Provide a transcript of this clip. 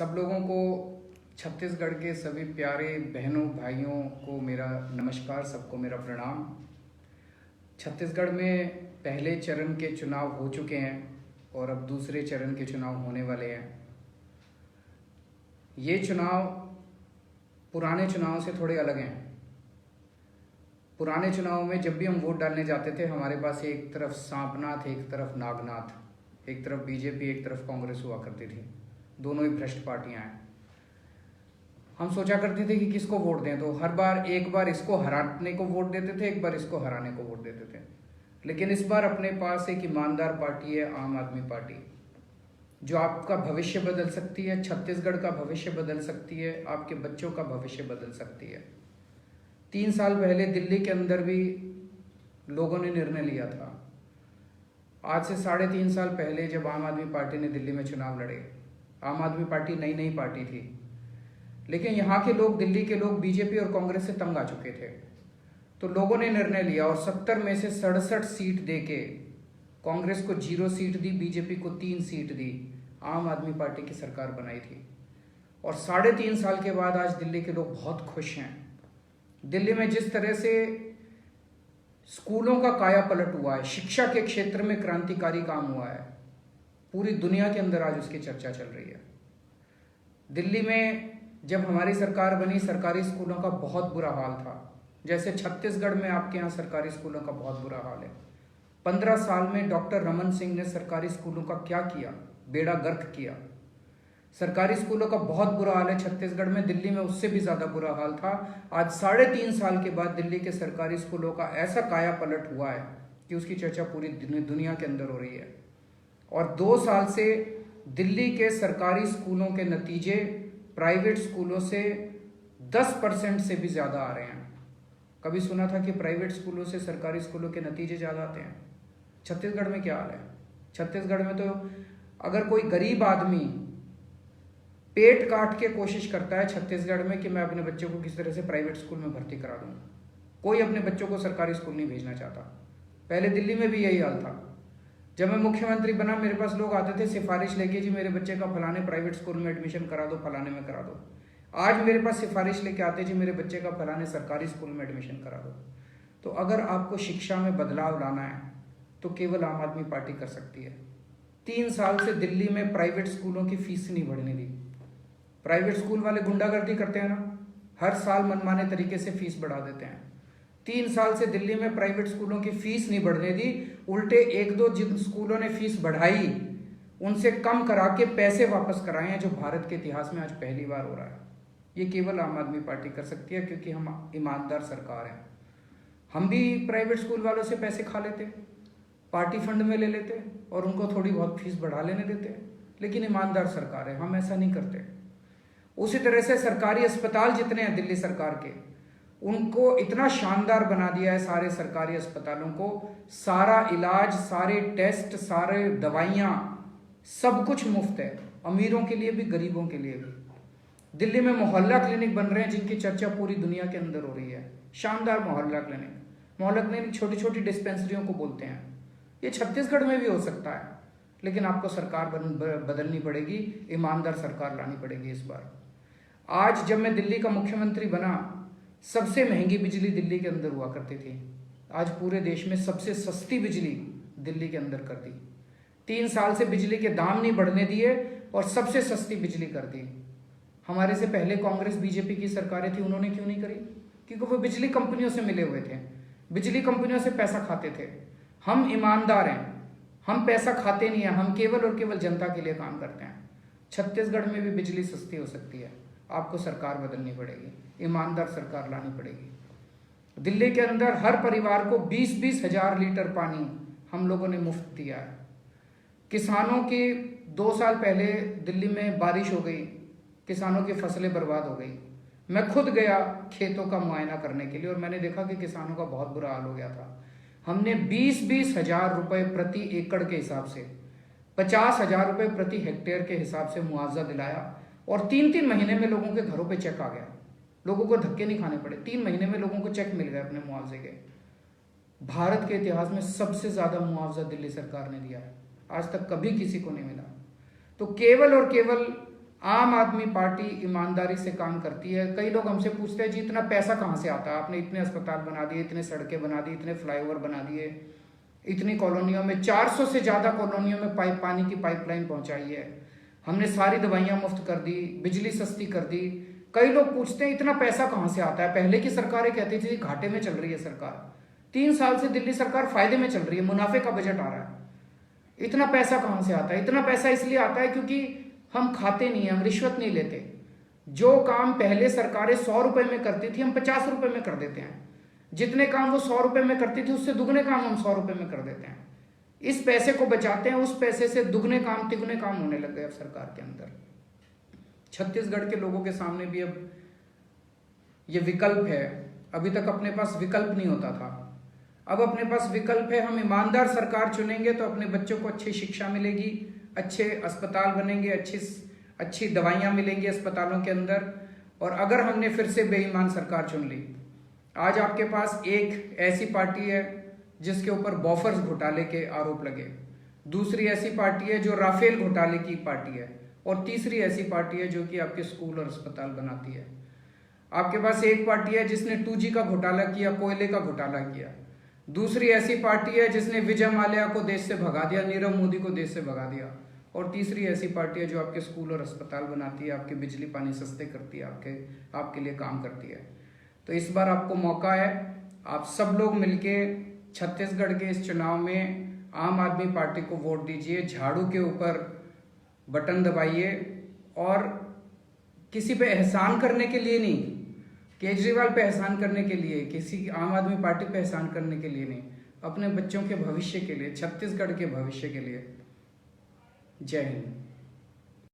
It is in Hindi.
सब लोगों को, छत्तीसगढ़ के सभी प्यारे बहनों भाइयों को मेरा नमस्कार, सबको मेरा प्रणाम। छत्तीसगढ़ में पहले चरण के चुनाव हो चुके हैं और अब दूसरे चरण के चुनाव होने वाले हैं। ये चुनाव पुराने चुनाव से थोड़े अलग हैं। पुराने चुनाव में जब भी हम वोट डालने जाते थे, हमारे पास एक तरफ सांपनाथ, एक तरफ नागनाथ, एक तरफ बीजेपी, एक तरफ कांग्रेस हुआ करती थी। दोनों ही भ्रष्ट पार्टियां हैं। हम सोचा करते थे कि किसको वोट दें, तो हर बार एक बार इसको हराने को वोट देते थे, एक बार इसको हराने को वोट देते थे। लेकिन इस बार अपने पास एक ईमानदार पार्टी है, आम आदमी पार्टी, जो आपका भविष्य बदल सकती है, छत्तीसगढ़ का भविष्य बदल सकती है, आपके बच्चों का भविष्य बदल सकती है। 3 साल पहले दिल्ली के अंदर भी लोगों ने निर्णय लिया था। आज से 3.5 साल पहले जब आम आदमी पार्टी ने दिल्ली में चुनाव लड़े, आम आदमी पार्टी नई पार्टी थी, लेकिन यहाँ के लोग, दिल्ली के लोग बीजेपी और कांग्रेस से तंग आ चुके थे। तो लोगों ने निर्णय लिया और 70 में से 67 सीट देके कांग्रेस को 0 सीट दी, बीजेपी को 3 सीट दी, आम आदमी पार्टी की सरकार बनाई थी। और 3.5 साल के बाद आज दिल्ली के लोग बहुत खुश हैं। दिल्ली में जिस तरह से स्कूलों का काया पलट हुआ है, शिक्षा के क्षेत्र में क्रांतिकारी काम हुआ है, पूरी दुनिया के अंदर आज उसकी चर्चा चल रही है। दिल्ली में जब हमारी सरकार बनी, सरकारी स्कूलों का बहुत बुरा हाल था। जैसे छत्तीसगढ़ में आपके यहाँ सरकारी स्कूलों का बहुत बुरा हाल है। 15 साल में डॉक्टर रमन सिंह ने सरकारी स्कूलों का क्या किया, बेड़ा गर्क किया। सरकारी स्कूलों का बहुत बुरा हाल है छत्तीसगढ़ में, दिल्ली में उससे भी ज़्यादा बुरा हाल था। आज 3.5 साल के बाद दिल्ली के सरकारी स्कूलों का ऐसा काया पलट हुआ है कि उसकी चर्चा पूरी दुनिया के अंदर हो रही है। और 2 साल से दिल्ली के सरकारी स्कूलों के नतीजे प्राइवेट स्कूलों से 10% से भी ज़्यादा आ रहे हैं। कभी सुना था कि प्राइवेट स्कूलों से सरकारी स्कूलों के नतीजे ज़्यादा आते हैं? छत्तीसगढ़ में क्या हाल है? छत्तीसगढ़ में तो अगर कोई गरीब आदमी पेट काट के कोशिश करता है छत्तीसगढ़ में कि मैं अपने बच्चों को किस तरह से प्राइवेट स्कूल में भर्ती करा दूँ, कोई अपने बच्चों को सरकारी स्कूल नहीं भेजना चाहता। पहले दिल्ली में भी यही हाल था। जब मैं मुख्यमंत्री बना, मेरे पास लोग आते थे सिफारिश लेके, जी मेरे बच्चे का फलाने प्राइवेट स्कूल में एडमिशन करा दो, फलाने में करा दो। आज मेरे पास सिफारिश लेके आते, जी मेरे बच्चे का फलाने सरकारी स्कूल में एडमिशन करा दो। तो अगर आपको शिक्षा में बदलाव लाना है तो केवल आम आदमी पार्टी कर सकती है। 3 साल से दिल्ली में प्राइवेट स्कूलों की फीस नहीं बढ़ने दी। प्राइवेट स्कूल वाले गुंडागर्दी करते हैं ना, हर साल मनमाने तरीके से फीस बढ़ा देते हैं। 3 साल से दिल्ली में प्राइवेट स्कूलों की फीस नहीं बढ़ने दी, उल्टे 1-2 जिन स्कूलों ने फीस बढ़ाई उनसे कम करा के पैसे वापस कराए हैं, जो भारत के इतिहास में आज पहली बार हो रहा है। ये केवल आम आदमी पार्टी कर सकती है, क्योंकि हम ईमानदार सरकार हैं। हम भी प्राइवेट स्कूल वालों से पैसे खा लेते, पार्टी फंड में ले लेते और उनको थोड़ी बहुत फीस बढ़ा लेने देते, लेकिन ईमानदार सरकार है, हम ऐसा नहीं करते। उसी तरह से सरकारी अस्पताल जितने हैं दिल्ली सरकार के, उनको इतना शानदार बना दिया है सारे सरकारी अस्पतालों को, सारा इलाज, सारे टेस्ट, सारे दवाइयाँ, सब कुछ मुफ्त है, अमीरों के लिए भी, गरीबों के लिए भी। दिल्ली में मोहल्ला क्लिनिक बन रहे हैं जिनकी चर्चा पूरी दुनिया के अंदर हो रही है। शानदार मोहल्ला क्लिनिक। मोहल्ला क्लिनिक छोटी छोटी डिस्पेंसरियों को बोलते हैं। ये छत्तीसगढ़ में भी हो सकता है, लेकिन आपको सरकार बदलनी पड़ेगी, ईमानदार सरकार लानी पड़ेगी इस बार। आज जब मैं दिल्ली का मुख्यमंत्री बना, सबसे महंगी बिजली दिल्ली के अंदर हुआ करती थी, आज पूरे देश में सबसे सस्ती बिजली दिल्ली के अंदर कर दी। 3 साल से बिजली के दाम नहीं बढ़ने दिए और सबसे सस्ती बिजली कर दी। हमारे से पहले कांग्रेस बीजेपी की सरकारें थी, उन्होंने क्यों नहीं करी? क्योंकि वो बिजली कंपनियों से मिले हुए थे, बिजली कंपनियों से पैसा खाते थे। हम ईमानदार हैं, हम पैसा खाते नहीं हैं, हम केवल और केवल जनता के लिए काम करते हैं। छत्तीसगढ़ में भी बिजली सस्ती हो सकती है, आपको सरकार बदलनी पड़ेगी, ईमानदार सरकार लानी पड़ेगी। दिल्ली के अंदर हर परिवार को 20-20 हज़ार लीटर पानी हम लोगों ने मुफ्त दिया है। किसानों की 2 साल पहले दिल्ली में बारिश हो गई, किसानों की फसलें बर्बाद हो गई। मैं खुद गया खेतों का मुआयना करने के लिए और मैंने देखा कि किसानों का बहुत बुरा हाल हो गया था। हमने 20-20 हज़ार रुपये प्रति एकड़ के हिसाब से, 50 हज़ार रुपये प्रति हेक्टेयर के हिसाब से मुआवजा दिलाया और 3-3 महीने में लोगों के घरों पे चेक आ गया। लोगों को धक्के नहीं खाने पड़े, 3 महीने में लोगों को चेक मिल गए अपने मुआवजे के। भारत के इतिहास में सबसे ज़्यादा मुआवजा दिल्ली सरकार ने दिया है, आज तक कभी किसी को नहीं मिला। तो केवल और केवल आम आदमी पार्टी ईमानदारी से काम करती है। कई लोग हमसे पूछते हैं जी इतना पैसा कहाँ से आता है, आपने इतने अस्पताल बना दिए, इतने सड़कें बना दी, इतने फ्लाईओवर बना दिए, इतनी कॉलोनियों में 400 से ज़्यादा कॉलोनियों में पानी की पाइपलाइन पहुंचाई है, हमने सारी दवाइयाँ मुफ्त कर दी, बिजली सस्ती कर दी। कई लोग पूछते हैं इतना पैसा कहाँ से आता है। पहले की सरकारें कहती थी घाटे में चल रही है सरकार, 3 साल से दिल्ली सरकार फायदे में चल रही है, मुनाफे का बजट आ रहा है। इतना पैसा कहाँ से आता है? इतना पैसा इसलिए आता है क्योंकि हम खाते नहीं हैं, हम रिश्वत नहीं लेते। जो काम पहले सरकारें 100 रुपए में करती थी, हम 50 रुपए में कर देते हैं। जितने काम वो 100 रुपए में करती थी, उससे दुगने काम हम 100 रुपए में कर देते हैं। इस पैसे को बचाते हैं, उस पैसे से दुगने काम तिगुने काम होने लग गए अब सरकार के अंदर। छत्तीसगढ़ के लोगों के सामने भी अब ये विकल्प है। अभी तक अपने पास विकल्प नहीं होता था, अब अपने पास विकल्प है। हम ईमानदार सरकार चुनेंगे तो अपने बच्चों को अच्छी शिक्षा मिलेगी, अच्छे अस्पताल बनेंगे, अच्छी दवाइयाँ मिलेंगी अस्पतालों के अंदर। और अगर हमने फिर से बेईमान सरकार चुन ली, आज आपके पास एक ऐसी पार्टी है जिसके ऊपर बॉफर्स घोटाले के आरोप लगे, दूसरी ऐसी पार्टी है जो राफेल घोटाले की पार्टी है, और तीसरी ऐसी पार्टी है जो कि आपके स्कूल और अस्पताल बनाती है। आपके पास एक पार्टी है जिसने 2G का घोटाला किया, कोयले का घोटाला किया। दूसरी ऐसी पार्टी है जिसने विजय माल्या को देश से भगा दिया, नीरव मोदी को देश से भगा दिया। और तीसरी ऐसी पार्टी है जो आपके स्कूल और अस्पताल बनाती है, आपके बिजली पानी सस्ते करती है, आपके लिए काम करती है। तो इस बार आपको मौका है, आप सब लोग मिलके छत्तीसगढ़ के इस चुनाव में आम आदमी पार्टी को वोट दीजिए, झाड़ू के ऊपर बटन दबाइए। और किसी पे एहसान करने के लिए नहीं, केजरीवाल पे एहसान करने के लिए, किसी आम आदमी पार्टी पे एहसान करने के लिए नहीं, अपने बच्चों के भविष्य के लिए, छत्तीसगढ़ के भविष्य के लिए। जय हिंद।